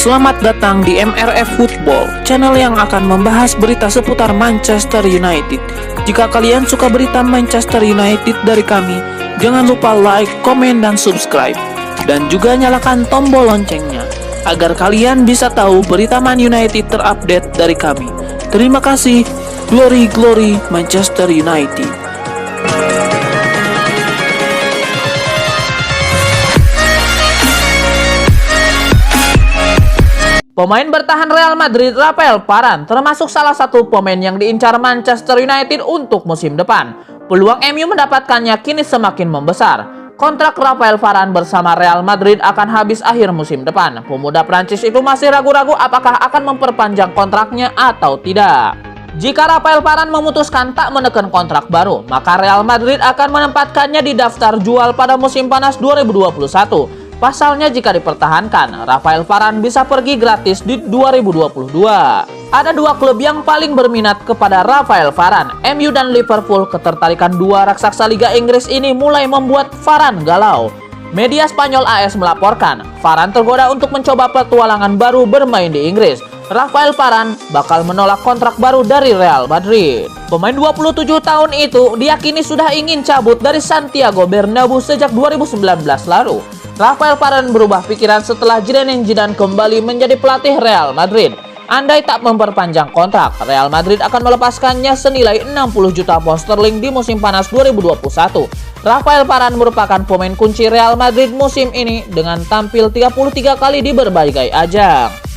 Selamat datang di MRF Football, channel yang akan membahas berita seputar Manchester United. Jika kalian suka berita Manchester United dari kami, jangan lupa like, komen, dan subscribe. Dan juga nyalakan tombol loncengnya, agar kalian bisa tahu berita Man United terupdate dari kami. Terima kasih. Glory, glory Manchester United. Pemain bertahan Real Madrid Rafael Varane termasuk salah satu pemain yang diincar Manchester United untuk musim depan. Peluang MU mendapatkannya kini semakin membesar. Kontrak Rafael Varane bersama Real Madrid akan habis akhir musim depan. Pemuda Prancis itu masih ragu-ragu apakah akan memperpanjang kontraknya atau tidak. Jika Rafael Varane memutuskan tak menekan kontrak baru, maka Real Madrid akan menempatkannya di daftar jual pada musim panas 2021. Pasalnya jika dipertahankan, Rafael Varane bisa pergi gratis di 2022. Ada dua klub yang paling berminat kepada Rafael Varane, MU dan Liverpool. Ketertarikan dua raksasa Liga Inggris ini mulai membuat Varane galau. Media Spanyol AS melaporkan, Varane tergoda untuk mencoba petualangan baru bermain di Inggris. Rafael Varane bakal menolak kontrak baru dari Real Madrid. Pemain 27 tahun itu diyakini sudah ingin cabut dari Santiago Bernabeu sejak 2019 lalu. Rafael Varane berubah pikiran setelah Zinedine Zidane kembali menjadi pelatih Real Madrid. Andai tak memperpanjang kontrak, Real Madrid akan melepaskannya senilai 60 juta pound sterling di musim panas 2021. Rafael Varane merupakan pemain kunci Real Madrid musim ini dengan tampil 33 kali di berbagai ajang.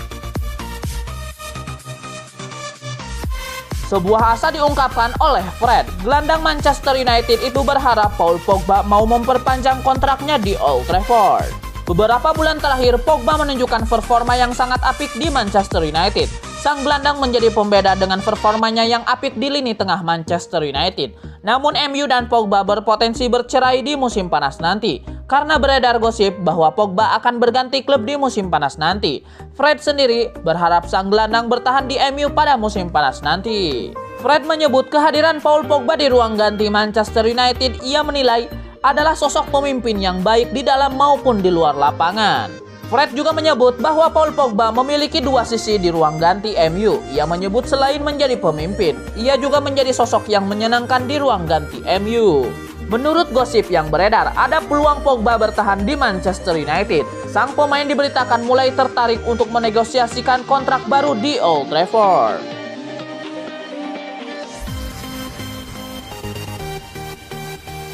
Sebuah asa diungkapkan oleh Fred. Gelandang Manchester United itu berharap Paul Pogba mau memperpanjang kontraknya di Old Trafford. Beberapa bulan terakhir, Pogba menunjukkan performa yang sangat apik di Manchester United. Sang gelandang menjadi pembeda dengan performanya yang apik di lini tengah Manchester United. Namun MU dan Pogba berpotensi bercerai di musim panas nanti, karena beredar gosip bahwa Pogba akan berganti klub di musim panas nanti. Fred sendiri berharap sang gelandang bertahan di MU pada musim panas nanti. Fred menyebut kehadiran Paul Pogba di ruang ganti Manchester United ia menilai adalah sosok pemimpin yang baik di dalam maupun di luar lapangan. Fred juga menyebut bahwa Paul Pogba memiliki dua sisi di ruang ganti MU. Ia menyebut selain menjadi pemimpin, ia juga menjadi sosok yang menyenangkan di ruang ganti MU. Menurut gosip yang beredar, ada peluang Pogba bertahan di Manchester United. Sang pemain diberitakan mulai tertarik untuk menegosiasikan kontrak baru di Old Trafford.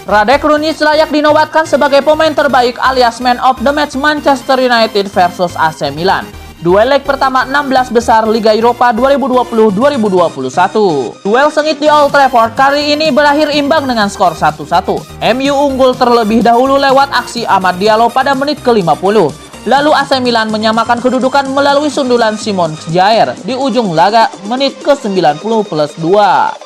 Radek Krunic layak dinobatkan sebagai pemain terbaik alias Man of the Match Manchester United versus AC Milan. Duel leg pertama 16 besar Liga Eropa 2020-2021. Duel sengit di Old Trafford kali ini berakhir imbang dengan skor 1-1. MU unggul terlebih dahulu lewat aksi Amad Diallo pada menit ke-50. Lalu AC Milan menyamakan kedudukan melalui sundulan Simon Kjaer di ujung laga menit ke-90+2.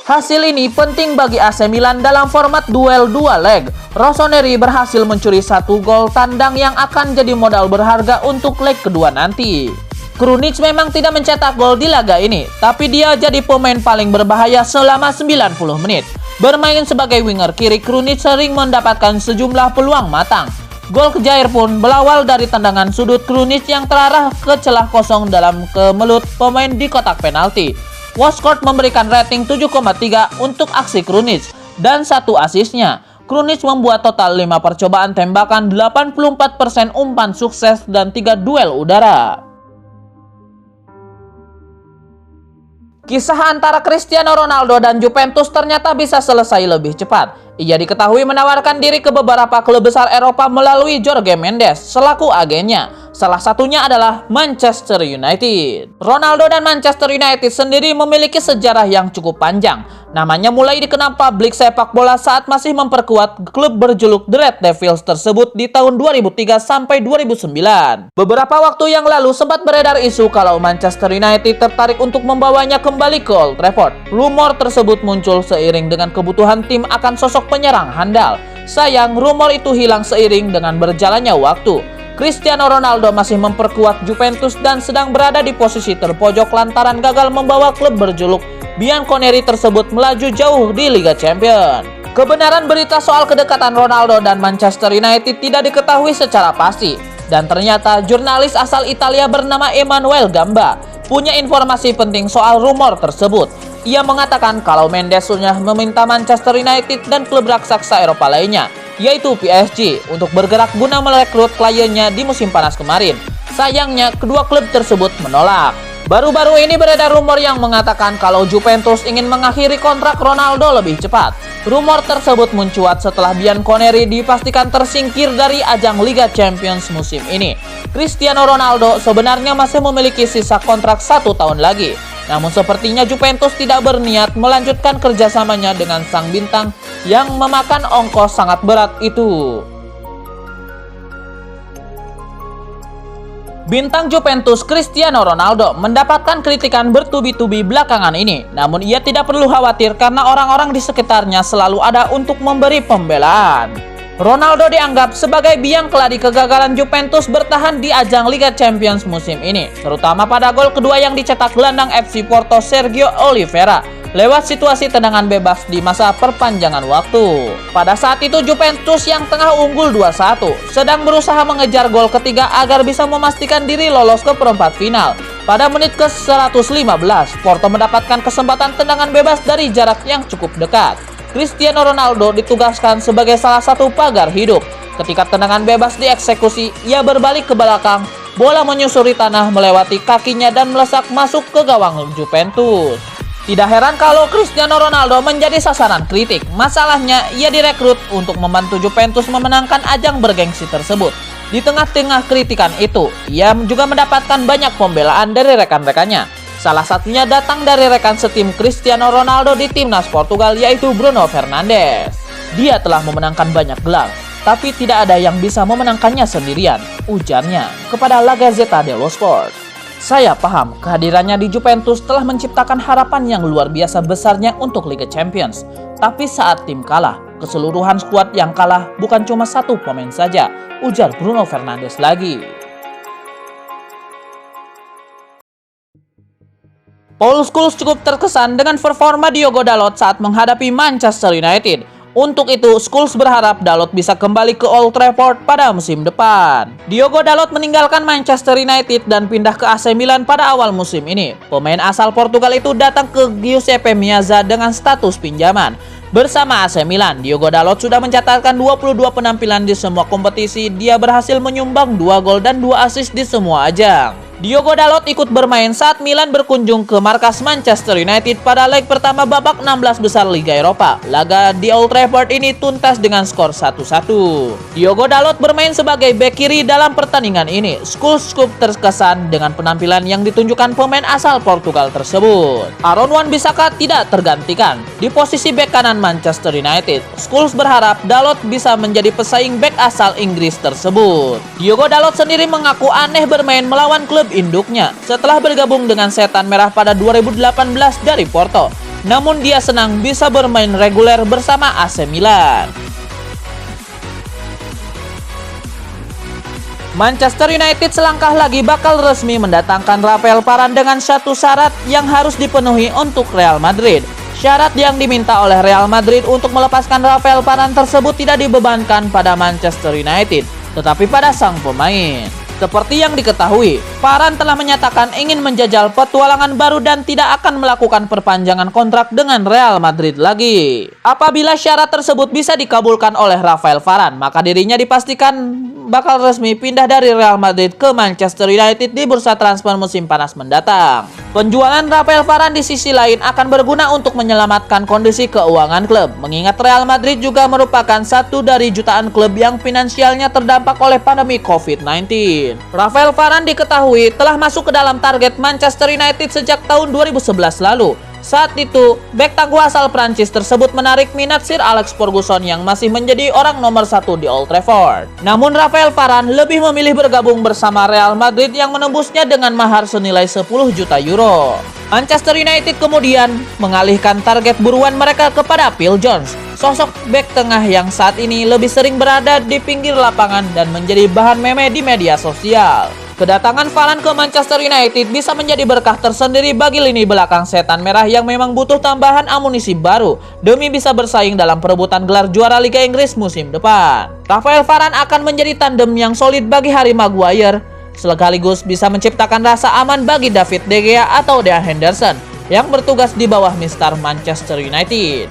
Hasil ini penting bagi AC Milan dalam format duel 2 leg. Rossoneri berhasil mencuri 1 gol tandang yang akan jadi modal berharga untuk leg kedua nanti. Krunic memang tidak mencetak gol di laga ini, tapi dia jadi pemain paling berbahaya selama 90 menit. Bermain sebagai winger kiri, Krunic sering mendapatkan sejumlah peluang matang. Gol Kjaer pun berawal dari tendangan sudut Krunic yang terarah ke celah kosong dalam kemelut pemain di kotak penalti. Watchcourt memberikan rating 7,3 untuk aksi Krunic dan 1 asisnya. Krunic membuat total 5 percobaan tembakan, 84% umpan sukses dan 3 duel udara. Kisah antara Cristiano Ronaldo dan Juventus ternyata bisa selesai lebih cepat. Ia diketahui menawarkan diri ke beberapa klub besar Eropa melalui Jorge Mendes selaku agennya. Salah satunya adalah Manchester United. Ronaldo dan Manchester United sendiri memiliki sejarah yang cukup panjang. Namanya mulai dikenal publik sepak bola saat masih memperkuat klub berjuluk The Red Devils tersebut di tahun 2003 sampai 2009. Beberapa waktu yang lalu sempat beredar isu kalau Manchester United tertarik untuk membawanya kembali ke Old Trafford. Rumor tersebut muncul seiring dengan kebutuhan tim akan sosok penyerang handal. Sayang, rumor itu hilang seiring dengan berjalannya waktu. Cristiano Ronaldo masih memperkuat Juventus dan sedang berada di posisi terpojok lantaran gagal membawa klub berjuluk Bianconeri tersebut melaju jauh di Liga Champions. Kebenaran berita soal kedekatan Ronaldo dan Manchester United tidak diketahui secara pasti. Dan ternyata jurnalis asal Italia bernama Emanuele Gamba punya informasi penting soal rumor tersebut. Ia mengatakan kalau Mendes sudah meminta Manchester United dan klub raksasa Eropa lainnya, yaitu PSG, untuk bergerak guna merekrut kliennya di musim panas kemarin. Sayangnya, kedua klub tersebut menolak. Baru-baru ini beredar rumor yang mengatakan kalau Juventus ingin mengakhiri kontrak Ronaldo lebih cepat. Rumor tersebut mencuat setelah Bianconeri dipastikan tersingkir dari ajang Liga Champions musim ini. Cristiano Ronaldo sebenarnya masih memiliki sisa kontrak 1 tahun lagi. Namun sepertinya Juventus tidak berniat melanjutkan kerjasamanya dengan sang bintang yang memakan ongkos sangat berat itu. Bintang Juventus Cristiano Ronaldo mendapatkan kritikan bertubi-tubi belakangan ini. Namun ia tidak perlu khawatir karena orang-orang di sekitarnya selalu ada untuk memberi pembelaan. Ronaldo dianggap sebagai biang keladi kegagalan Juventus bertahan di ajang Liga Champions musim ini, terutama pada gol kedua yang dicetak gelandang FC Porto Sergio Oliveira lewat situasi tendangan bebas di masa perpanjangan waktu. Pada saat itu Juventus yang tengah unggul 2-1 sedang berusaha mengejar gol ketiga agar bisa memastikan diri lolos ke perempat final. Pada menit ke-115, Porto mendapatkan kesempatan tendangan bebas dari jarak yang cukup dekat. Cristiano Ronaldo ditugaskan sebagai salah satu pagar hidup. Ketika tendangan bebas dieksekusi, ia berbalik ke belakang, bola menyusuri tanah melewati kakinya dan melesak masuk ke gawang Juventus. Tidak heran kalau Cristiano Ronaldo menjadi sasaran kritik. Masalahnya, ia direkrut untuk membantu Juventus memenangkan ajang bergengsi tersebut. Di tengah-tengah kritikan itu, ia juga mendapatkan banyak pembelaan dari rekan-rekannya. Salah satunya datang dari rekan setim Cristiano Ronaldo di timnas Portugal, yaitu Bruno Fernandes. Dia telah memenangkan banyak gelar, tapi tidak ada yang bisa memenangkannya sendirian, ujarnya kepada La Gazzetta dello Sport. Saya paham kehadirannya di Juventus telah menciptakan harapan yang luar biasa besarnya untuk Liga Champions. Tapi saat tim kalah, keseluruhan skuad yang kalah bukan cuma satu pemain saja, ujar Bruno Fernandes lagi. Paul Scholes cukup terkesan dengan performa Diogo Dalot saat menghadapi Manchester United. Untuk itu, Scholes berharap Dalot bisa kembali ke Old Trafford pada musim depan. Diogo Dalot meninggalkan Manchester United dan pindah ke AC Milan pada awal musim ini. Pemain asal Portugal itu datang ke Giuseppe Meazza dengan status pinjaman. Bersama AC Milan, Diogo Dalot sudah mencatatkan 22 penampilan di semua kompetisi. Dia berhasil menyumbang 2 gol dan 2 assist di semua ajang. Diogo Dalot ikut bermain saat Milan berkunjung ke markas Manchester United pada leg pertama babak 16 besar Liga Eropa. Laga di Old Trafford ini tuntas dengan skor 1-1. Diogo Dalot bermain sebagai bek kiri dalam pertandingan ini. Scholes cukup terkesan dengan penampilan yang ditunjukkan pemain asal Portugal tersebut. Aaron Wan-Bissaka tidak tergantikan di posisi bek kanan Manchester United. Scholes berharap Dalot bisa menjadi pesaing bek asal Inggris tersebut. Diogo Dalot sendiri mengaku aneh bermain melawan klub induknya setelah bergabung dengan Setan Merah pada 2018 dari Porto. Namun dia senang bisa bermain reguler bersama AC Milan. Manchester United selangkah lagi bakal resmi mendatangkan Rafael Varane dengan satu syarat yang harus dipenuhi untuk Real Madrid. Syarat yang diminta oleh Real Madrid untuk melepaskan Rafael Varane tersebut tidak dibebankan pada Manchester United, tetapi pada sang pemain. Seperti yang diketahui, Varane telah menyatakan ingin menjajal petualangan baru dan tidak akan melakukan perpanjangan kontrak dengan Real Madrid lagi. Apabila syarat tersebut bisa dikabulkan oleh Rafael Varane, maka dirinya dipastikan bakal resmi pindah dari Real Madrid ke Manchester United di bursa transfer musim panas mendatang. Penjualan Rafael Varane di sisi lain akan berguna untuk menyelamatkan kondisi keuangan klub, mengingat Real Madrid juga merupakan satu dari jutaan klub yang finansialnya terdampak oleh pandemi COVID-19. Rafael Varane diketahui telah masuk ke dalam target Manchester United sejak tahun 2011 lalu. Saat itu, bek tangguh asal Prancis tersebut menarik minat Sir Alex Ferguson yang masih menjadi orang nomor 1 di Old Trafford. Namun Rafael Varane lebih memilih bergabung bersama Real Madrid yang menembusnya dengan mahar senilai 10 juta euro. Manchester United kemudian mengalihkan target buruan mereka kepada Phil Jones, sosok bek tengah yang saat ini lebih sering berada di pinggir lapangan dan menjadi bahan meme di media sosial. Kedatangan Varane ke Manchester United bisa menjadi berkah tersendiri bagi lini belakang setan merah yang memang butuh tambahan amunisi baru demi bisa bersaing dalam perebutan gelar juara Liga Inggris musim depan. Raphael Varane akan menjadi tandem yang solid bagi Harry Maguire, sekaligus bisa menciptakan rasa aman bagi David De Gea atau Dean Henderson yang bertugas di bawah Mister Manchester United.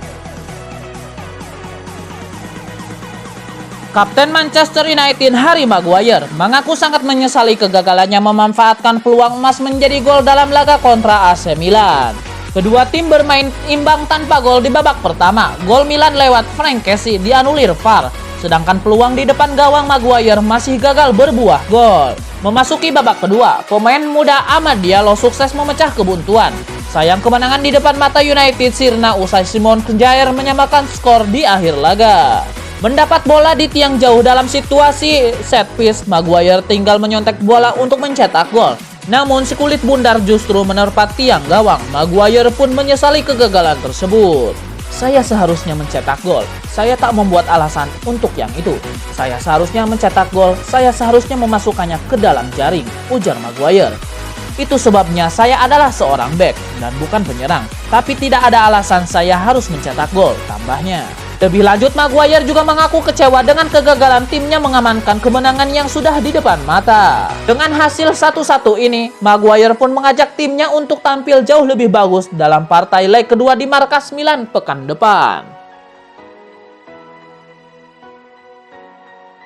Kapten Manchester United Harry Maguire mengaku sangat menyesali kegagalannya memanfaatkan peluang emas menjadi gol dalam laga kontra AC Milan. Kedua tim bermain imbang tanpa gol di babak pertama. Gol Milan lewat Frank Kessie dianulir VAR, sedangkan peluang di depan gawang Maguire masih gagal berbuah gol. Memasuki babak kedua, pemain muda Amad Diallo sukses memecah kebuntuan. Sayang kemenangan di depan mata United sirna usai Simon Kjaer menyamakan skor di akhir laga. Mendapat bola di tiang jauh dalam situasi set piece, Maguire tinggal menyontek bola untuk mencetak gol. Namun si kulit bundar justru menerpa tiang gawang. Maguire pun menyesali kegagalan tersebut. Saya seharusnya mencetak gol. Saya tak membuat alasan untuk yang itu. Saya seharusnya mencetak gol. Saya seharusnya memasukkannya ke dalam jaring, ujar Maguire. Itu sebabnya saya adalah seorang bek dan bukan penyerang. Tapi tidak ada alasan saya harus mencetak gol, tambahnya. Lebih lanjut, Maguire juga mengaku kecewa dengan kegagalan timnya mengamankan kemenangan yang sudah di depan mata. Dengan hasil 1-1 ini, Maguire pun mengajak timnya untuk tampil jauh lebih bagus dalam partai leg kedua di markas Milan pekan depan.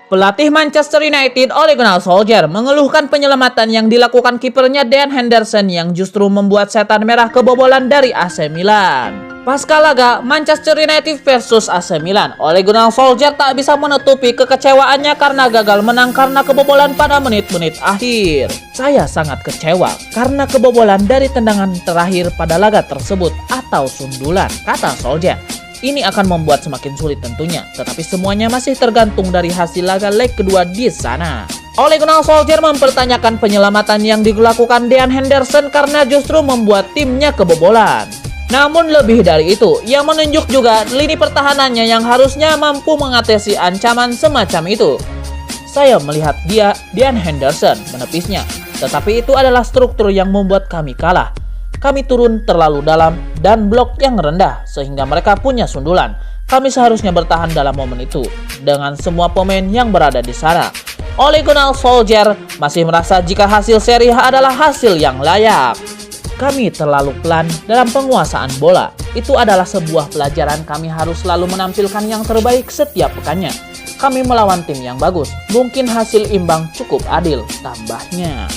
Pelatih Manchester United Ole Gunnar Solskjaer mengeluhkan penyelamatan yang dilakukan kipernya Dean Henderson yang justru membuat setan merah kebobolan dari AC Milan. Pasca laga Manchester United versus AC Milan, Ole Gunnar Solskjaer tak bisa menutupi kekecewaannya karena gagal menang karena kebobolan pada menit-menit akhir. Saya sangat kecewa karena kebobolan dari tendangan terakhir pada laga tersebut atau sundulan, kata Solskjaer. Ini akan membuat semakin sulit tentunya, tetapi semuanya masih tergantung dari hasil laga leg kedua di sana. Ole Gunnar Solskjaer mempertanyakan penyelamatan yang dilakukan Dean Henderson karena justru membuat timnya kebobolan. Namun lebih dari itu, ia menunjuk juga lini pertahanannya yang harusnya mampu mengatasi ancaman semacam itu. Saya melihat Dean Henderson menepisnya, tetapi itu adalah struktur yang membuat kami kalah. Kami turun terlalu dalam dan blok yang rendah sehingga mereka punya sundulan. Kami seharusnya bertahan dalam momen itu dengan semua pemain yang berada di sana. Ole Gunnar Solskjaer masih merasa jika hasil seri adalah hasil yang layak. Kami terlalu pelan dalam penguasaan bola. Itu adalah sebuah pelajaran, kami harus selalu menampilkan yang terbaik setiap pekannya. Kami melawan tim yang bagus. Mungkin hasil imbang cukup adil, tambahnya.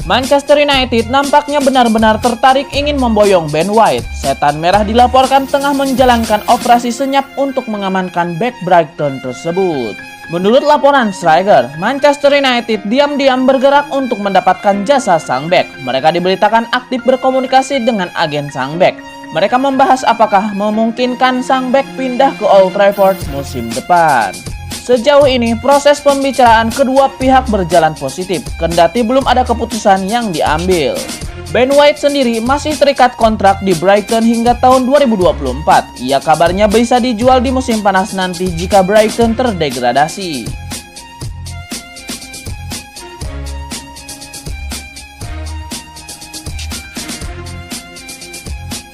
Manchester United nampaknya benar-benar tertarik ingin memboyong Ben White. Setan merah dilaporkan tengah menjalankan operasi senyap untuk mengamankan bek Brighton tersebut. Menurut laporan striker, Manchester United diam-diam bergerak untuk mendapatkan jasa sang bek. Mereka diberitakan aktif berkomunikasi dengan agen sang bek. Mereka membahas apakah memungkinkan sang bek pindah ke Old Trafford musim depan. Sejauh ini, proses pembicaraan kedua pihak berjalan positif, kendati belum ada keputusan yang diambil. Ben White sendiri masih terikat kontrak di Brighton hingga tahun 2024. Ia kabarnya bisa dijual di musim panas nanti jika Brighton terdegradasi.